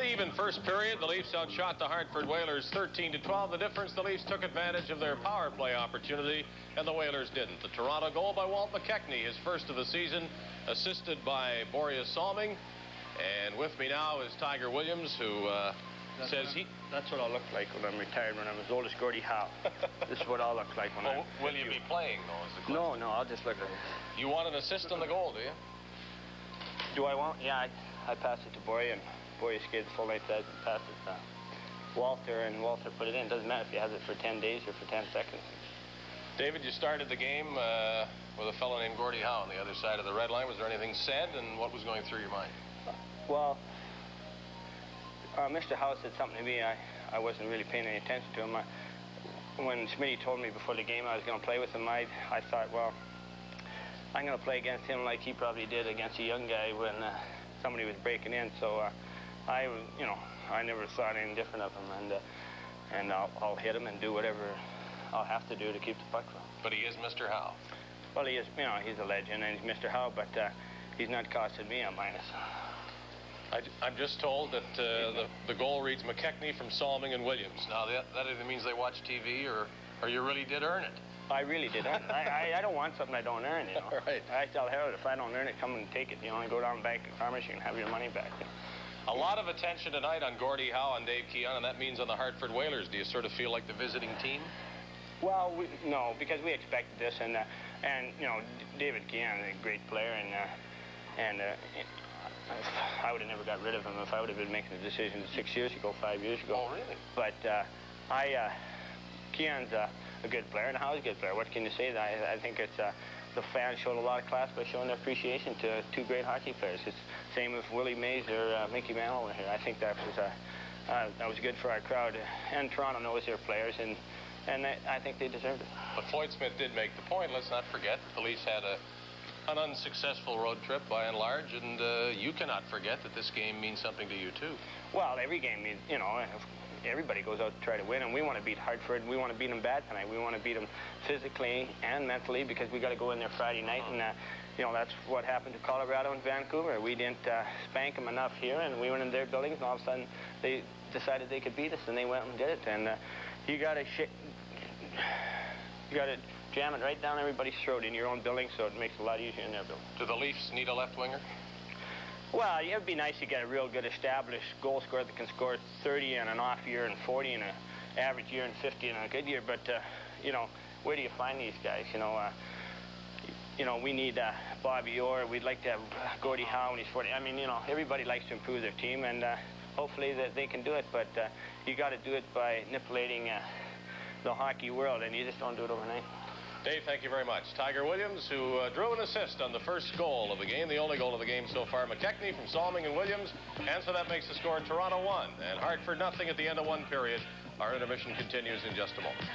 Pretty even first period. The Leafs outshot the Hartford Whalers 13-12. The difference, the Leafs took advantage of their power play opportunity, and the Whalers didn't. The Toronto goal by Walt McKechnie, his first of the season, assisted by Boreas Salming. And with me now is Tiger Williams, who says he... That's what I'll look like when I'm retired, when I'm as old as Gordie Howe. This is what I'll look like when I'm... Will you be playing, though, is the question? No, I'll just look like... You want an assist on the goal, do you? Do I want? Yeah, I passed it to Boy, and Boy skated full length side and passed it to Walter, and Walter put it in. Doesn't matter if he has it for 10 days or for 10 seconds. David, you started the game with a fellow named Gordie Howe on the other side of the red line. Was there anything said, and what was going through your mind? Well, Mr. Howe said something to me. I wasn't really paying any attention to him. When Smitty told me before the game I was going to play with him, I thought, well, I'm going to play against him like he probably did against a young guy when somebody was breaking in. So I never thought any different of him, and I'll hit him and do whatever I'll have to do to keep the puck from him. But he is Mr. Howe. Well, he is. He's a legend, and he's Mr. Howe, but he's not costing me a minus. I'm just told that the goal reads McKechnie from Salming and Williams. Now, that either means they watch TV or you really did earn it. I really did earn it. I don't want something I don't earn, you know. Right. I tell Harold, if I don't earn it, come and take it. You know, and go down back to the pharmacy and have your money back. A lot of attention tonight on Gordie Howe and Dave Keon, and that means on the Hartford Whalers. Do you sort of feel like the visiting team? Well, no, because we expected this, and you know, David Keon is a great player, and I would have never got rid of him if I would have been making a decision 6 years ago, 5 years ago. Oh, really? But Keon's a good player, and Howe's a good player. What can you say? I think it's the fans showed a lot of class by showing their appreciation to two great hockey players. It's same if Willie Mays or Mickey Mantle were here. I think that was good for our crowd, and Toronto knows their players, and I think they deserved it. But Floyd Smith did make the point. Let's not forget the police had an unsuccessful road trip by and large, and you cannot forget that this game means something to you too. Well, every game means, you know, everybody goes out to try to win, and we want to beat Hartford, and we want to beat them bad tonight. We want to beat them physically and mentally because we got to go in there Friday night, and you know, that's what happened to Colorado and Vancouver. We didn't spank them enough here, and we went in their buildings, and all of a sudden they decided they could beat us, and they went and did it. And you got to jam it right down everybody's throat in your own building, so it makes it a lot easier in their building. Do the Leafs need a left winger? Well, it would be nice to get a real good established goal scorer that can score 30 in an off year and 40 in an average year and 50 in a good year. But you know, where do you find these guys? You know, we need Bobby Orr. We'd like to have Gordie Howe when he's 40. I mean, you know, everybody likes to improve their team, and hopefully that they can do it. But you got to do it by manipulating the hockey world, and you just don't do it overnight. Dave, thank you very much. Tiger Williams, who drew an assist on the first goal of the game, the only goal of the game so far. McKechnie from Salming and Williams, and so that makes the score Toronto 1 and Hartford nothing at the end of one period. Our intermission continues in just a moment.